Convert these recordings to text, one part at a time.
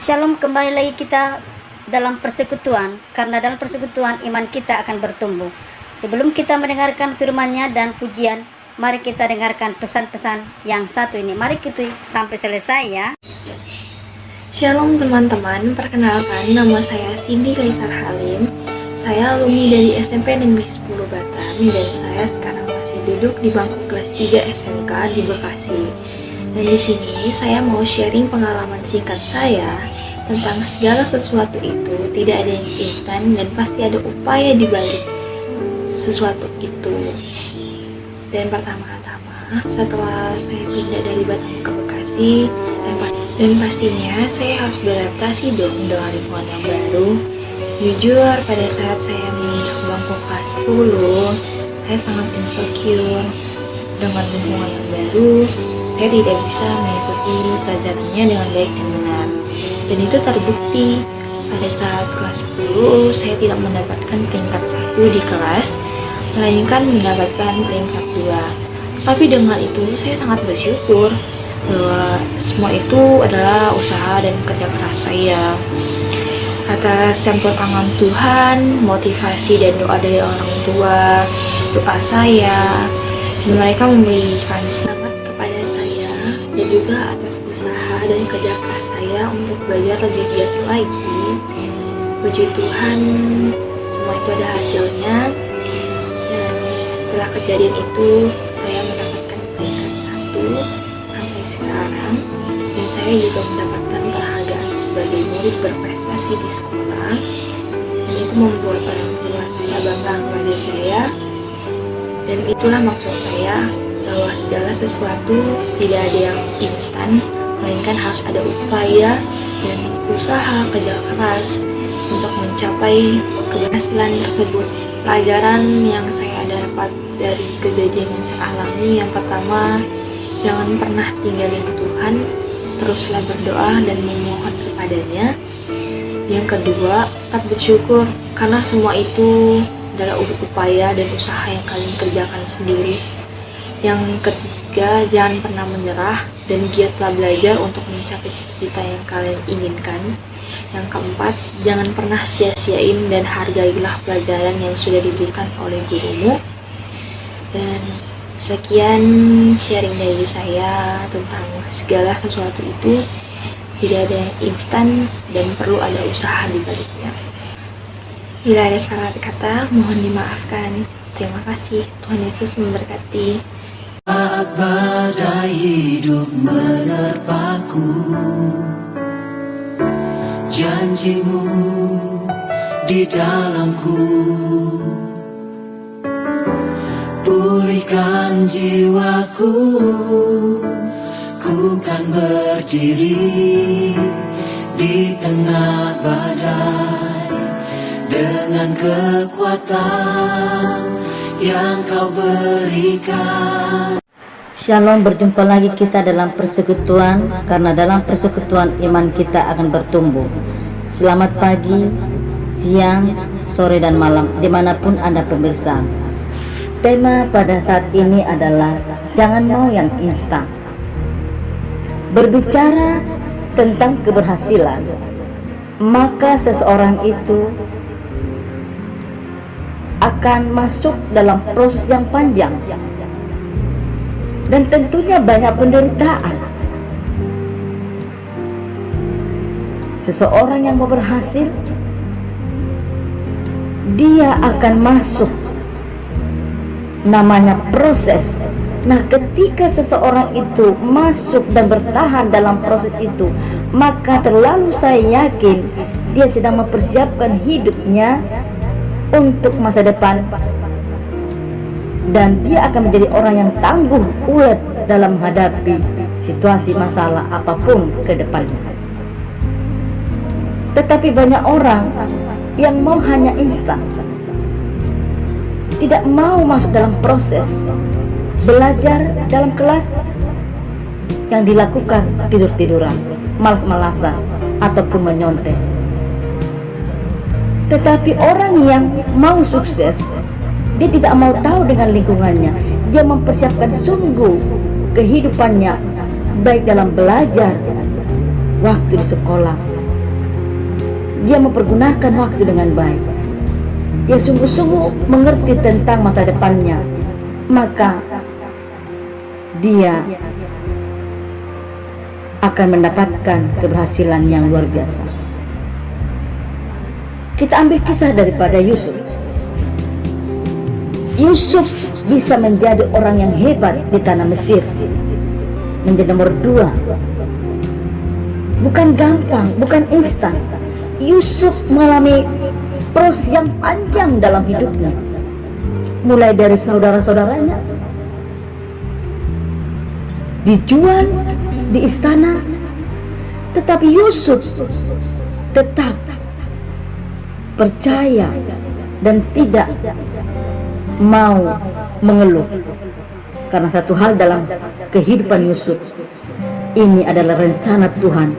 Shalom, kembali lagi kita dalam persekutuan, karena dalam persekutuan iman kita akan bertumbuh. Sebelum kita mendengarkan firman-Nya dan pujian, mari kita dengarkan pesan-pesan yang satu ini. Mari kita sampai selesai ya. Shalom teman-teman, perkenalkan nama saya Cindy Kaisar Halim. Saya alumni dari SMP Negeri 10 Batam dan saya sekarang masih duduk di bangku kelas 3 SMK di Bekasi. Dan di sini saya mau sharing pengalaman singkat saya tentang segala sesuatu itu tidak ada yang instan dan pasti ada upaya di balik sesuatu itu. Dan pertama-tama setelah saya pindah dari Batam ke Bekasi dan pastinya saya harus beradaptasi dong dengan lingkungan yang baru. Jujur pada saat saya masuk bangku kelas 10, saya sangat insecure dengan lingkungan yang baru. Saya tidak bisa mengikuti pelajarannya dengan baik dan benar. Dan itu terbukti pada saat kelas 10 saya tidak mendapatkan peringkat 1 di kelas, melainkan mendapatkan peringkat 2. Tapi dengan itu saya sangat bersyukur bahwa semua itu adalah usaha dan kerja keras saya. Atas campur tangan Tuhan, motivasi dan doa dari orang tua, doa saya, dan mereka memberikan semangat kepada saya, dan juga atas usaha dan kerja keras saya untuk belajar lebih giat lagi. Puji Tuhan, semua itu ada hasilnya. Dan setelah kejadian itu, saya mendapatkan peringkat 1 sampai sekarang, dan saya juga mendapatkan penghargaan sebagai murid berprestasi di sekolah. Dan itu membuat orang tua saya bangga kepada saya. Dan itulah maksud saya, bahwa segala sesuatu tidak ada yang instan, melainkan harus ada upaya dan usaha kerja keras untuk mencapai keberhasilan tersebut. Pelajaran yang saya dapat dari kejadian yang saya alami, yang pertama, jangan pernah tinggalin Tuhan, teruslah berdoa dan memohon kepadanya. Yang kedua, tetap bersyukur karena semua itu adalah upaya dan usaha yang kalian kerjakan sendiri. Yang ketiga, jangan pernah menyerah dan giatlah belajar untuk mencapai cita-cita yang kalian inginkan. Yang keempat, jangan pernah sia-siain dan hargailah pelajaran yang sudah diberikan oleh gurumu. Dan sekian sharing dari saya tentang segala sesuatu itu tidak ada yang instan dan perlu ada usaha di baliknya. Bila ada salah kata, mohon dimaafkan. Terima kasih. Tuhan Yesus memberkati. Saat badai hidup menerpaku, janjimu di dalamku, pulihkan jiwaku, ku kan berdiri di tengah badai dengan kekuatan yang kau berikan. Shalom, berjumpa lagi kita dalam persekutuan, karena dalam persekutuan iman kita akan bertumbuh. Selamat pagi, siang, sore dan malam dimanapun Anda pemirsa. Tema pada saat ini adalah jangan mau yang instan. Berbicara tentang keberhasilan, maka seseorang itu akan masuk dalam proses yang panjang dan tentunya banyak penderitaan. Seseorang yang mau berhasil, dia akan masuk namanya proses. Nah, ketika seseorang itu masuk dan bertahan dalam proses itu, maka terlalu saya yakin dia sedang mempersiapkan hidupnya untuk masa depan, dan dia akan menjadi orang yang tangguh, ulet dalam menghadapi situasi masalah apapun ke depannya. Tetapi banyak orang yang mau hanya instan, tidak mau masuk dalam proses. Belajar dalam kelas yang dilakukan tidur-tiduran, malas-malasan, ataupun menyontek. Tetapi orang yang mau sukses, dia tidak mau tahu dengan lingkungannya. Dia mempersiapkan sungguh kehidupannya, baik dalam belajar, waktu di sekolah, dia mempergunakan waktu dengan baik, dia sungguh-sungguh mengerti tentang masa depannya, maka dia akan mendapatkan keberhasilan yang luar biasa. Kita ambil kisah daripada Yusuf. Yusuf bisa menjadi orang yang hebat di tanah Mesir, menjadi nomor 2. Bukan gampang, bukan instan. Yusuf mengalami proses yang panjang dalam hidupnya, mulai dari saudara-saudaranya dijual di istana, tetapi Yusuf tetap percaya dan tidak mau mengeluh, karena satu hal dalam kehidupan Yusuf, ini adalah rencana Tuhan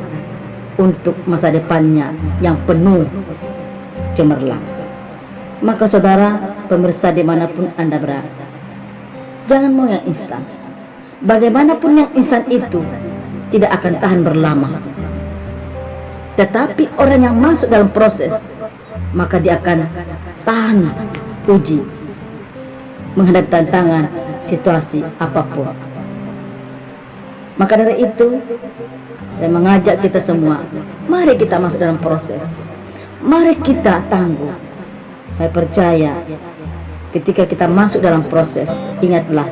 untuk masa depannya yang penuh cemerlang. Maka saudara pemirsa dimanapun Anda berada, jangan mau yang instan. Bagaimanapun yang instan itu tidak akan tahan berlama. Tetapi orang yang masuk dalam proses, maka dia akan tahan uji, menghadapi tantangan situasi apapun. Maka dari itu, saya mengajak kita semua, mari kita masuk dalam proses. Mari kita tangguh. Saya percaya ketika kita masuk dalam proses, ingatlah,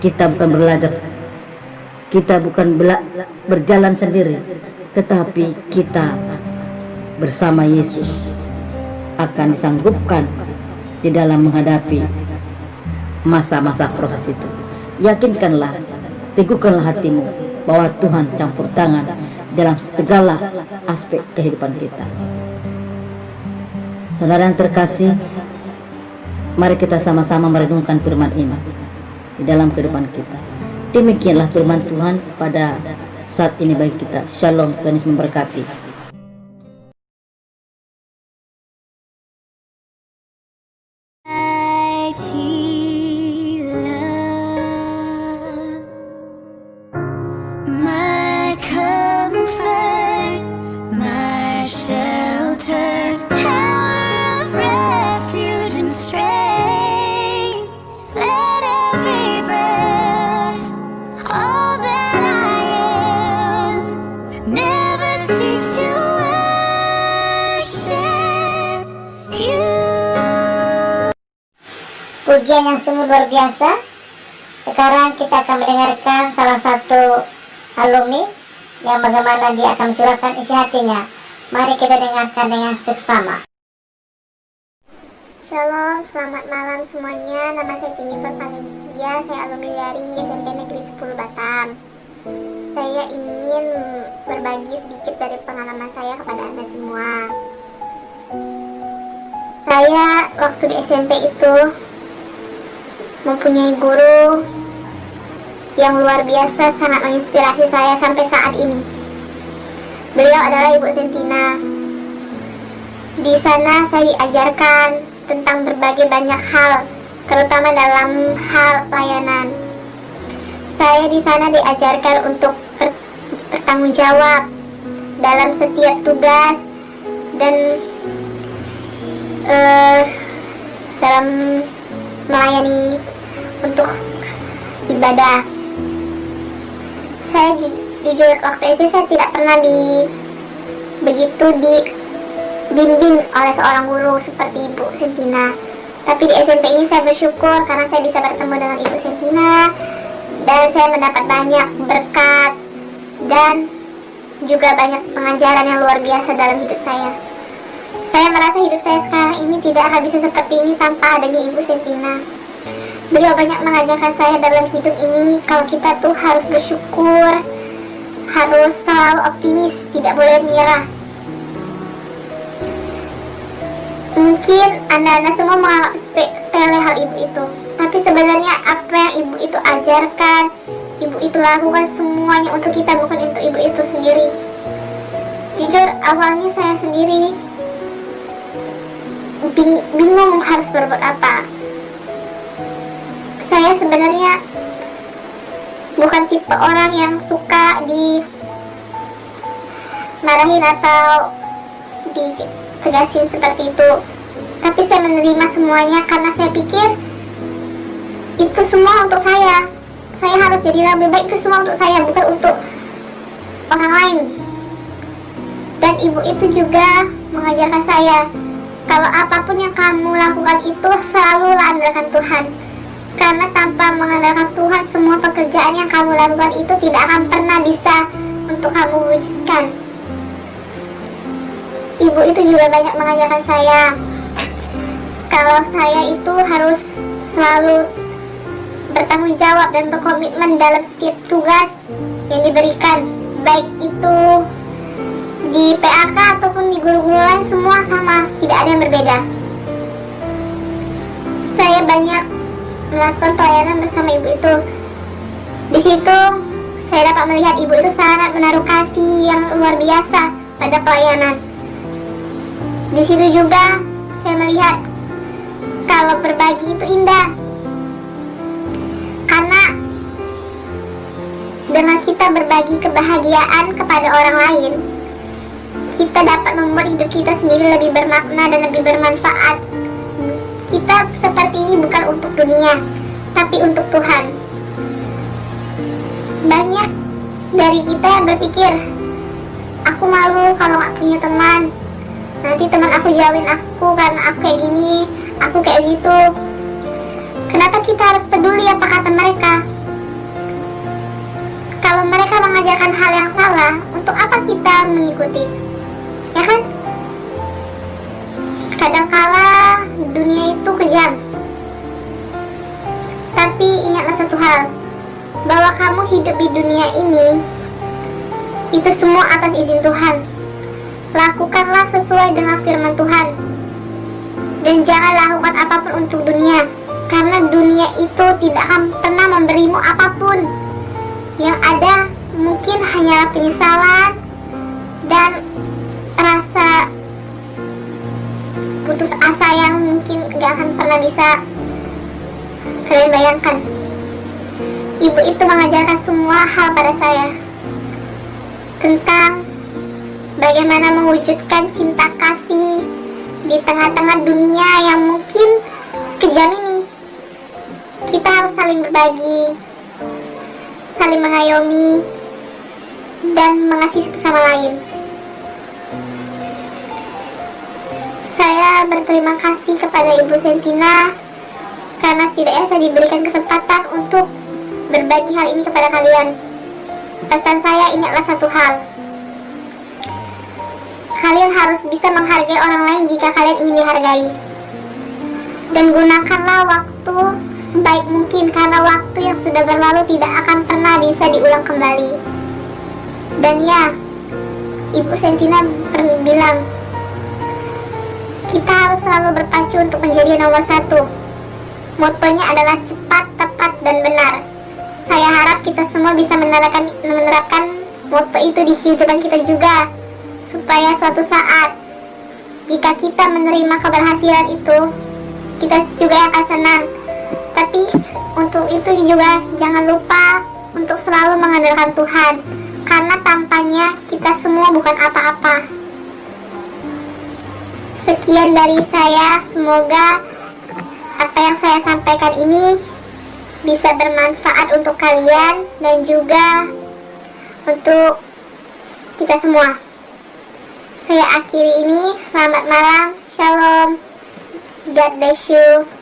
kita bukan belajar, kita bukan berjalan sendiri, tetapi kita bersama Yesus akan disanggupkan di dalam menghadapi masa-masa proses itu. Yakinkanlah, teguhkanlah hatimu bahwa Tuhan campur tangan dalam segala aspek kehidupan kita. Saudara yang terkasih, mari kita sama-sama merenungkan firman ini di dalam kehidupan kita. Demikianlah firman Tuhan pada saat ini bagi kita. Shalom, Tuhan Yesus memberkati. Pujian yang sungguh luar biasa. Sekarang kita akan mendengarkan salah satu alumni yang bagaimana dia akan mencurahkan isi hatinya. Mari kita dengarkan dengan seksama. Shalom, selamat malam semuanya. Nama saya Jennifer Valencia, saya alumni dari SMP Negeri 10 Batam. Saya ingin berbagi sedikit dari pengalaman saya kepada Anda semua. Saya waktu di SMP itu mempunyai guru yang luar biasa, sangat menginspirasi saya sampai saat ini. Beliau adalah Ibu Sentina. Di sana saya diajarkan tentang berbagai banyak hal, terutama dalam hal pelayanan. Saya di sana diajarkan untuk bertanggung jawab dalam setiap tugas dan dalam melayani untuk ibadah. Saya jujur waktu itu saya tidak pernah begitu dibimbing oleh seorang guru seperti Ibu Sentina. Tapi di SMP ini saya bersyukur karena saya bisa bertemu dengan Ibu Sentina dan saya mendapat banyak berkat dan juga banyak pengajaran yang luar biasa dalam hidup saya. Saya merasa hidup saya sekarang ini tidak akan bisa seperti ini tanpa adanya Ibu Sentina. Beliau banyak mengajarkan saya dalam hidup ini kalau kita tuh harus bersyukur, harus selalu optimis, tidak boleh menyerah. Mungkin anda semua menganggap sepele hal ibu itu, tapi sebenarnya apa yang ibu itu ajarkan, ibu itu lakukan semuanya untuk kita, bukan untuk ibu itu sendiri. Jujur awalnya saya sendiri bingung harus berbuat apa. Saya sebenarnya bukan tipe orang yang suka dimarahin atau ditegasin seperti itu. Tapi saya menerima semuanya karena saya pikir itu semua untuk saya. Saya harus jadi lebih baik, itu semua untuk saya, bukan untuk orang lain. Dan ibu itu juga mengajarkan saya, kalau apapun yang kamu lakukan itu selalu andalkan Tuhan. Karena tanpa mengandalkan Tuhan, semua pekerjaan yang kamu lakukan itu tidak akan pernah bisa untuk kamu wujudkan. Ibu itu juga banyak mengajarkan saya kalau saya itu harus selalu bertanggung jawab dan berkomitmen dalam setiap tugas yang diberikan, baik itu di PAK ataupun di guru-guru lain, semua sama, tidak ada yang berbeda. Saya banyak melakukan pelayanan bersama ibu itu. Di situ saya dapat melihat ibu itu sangat menaruh kasih yang luar biasa pada pelayanan. Di situ juga saya melihat kalau berbagi itu indah, karena dengan kita berbagi kebahagiaan kepada orang lain, kita dapat membuat hidup kita sendiri lebih bermakna dan lebih bermanfaat. Kita seperti ini bukan untuk dunia, tapi untuk Tuhan. Banyak dari kita yang berpikir, aku malu kalau gak punya teman, nanti teman aku jauhin aku karena aku kayak gini, aku kayak gitu. Kenapa kita harus peduli apa kata mereka? Kalau mereka mengajarkan hal yang salah, untuk apa kita mengikuti? Ya kan? Kadangkala dunia itu kejam. Tapi ingatlah satu hal, bahwa kamu hidup di dunia ini itu semua atas izin Tuhan. Lakukanlah sesuai dengan firman Tuhan. Dan jangan lakukan apapun untuk dunia, karena dunia itu tidak akan pernah memberimu apapun. Yang ada mungkin hanyalah penyesalan dan rasa putus asa yang mungkin gak akan pernah bisa kalian bayangkan. Ibu itu mengajarkan semua hal pada saya tentang bagaimana mewujudkan cinta kasih di tengah-tengah dunia yang mungkin kejam ini. Kita harus saling berbagi, saling mengayomi, dan mengasihi satu sama lain. Saya berterima kasih kepada Ibu Sentina karena setidaknya saya diberikan kesempatan untuk berbagi hal ini kepada kalian. Pesan saya, ingatlah satu hal, kalian harus bisa menghargai orang lain jika kalian ingin dihargai. Dan gunakanlah waktu sebaik mungkin, karena waktu yang sudah berlalu tidak akan pernah bisa diulang kembali. Dan ya, Ibu Sentina pernah bilang, kita harus selalu berpacu untuk menjadi nomor satu. Motonya adalah cepat, tepat, dan benar. Saya harap kita semua bisa menerapkan moto itu di kehidupan kita juga, supaya suatu saat jika kita menerima keberhasilan itu, kita juga akan senang. Tapi untuk itu juga jangan lupa untuk selalu mengandalkan Tuhan, karena tampaknya kita semua bukan apa-apa. Sekian dari saya, semoga apa yang saya sampaikan ini bisa bermanfaat untuk kalian dan juga untuk kita semua. Saya akhiri ini, selamat malam, shalom, God bless you.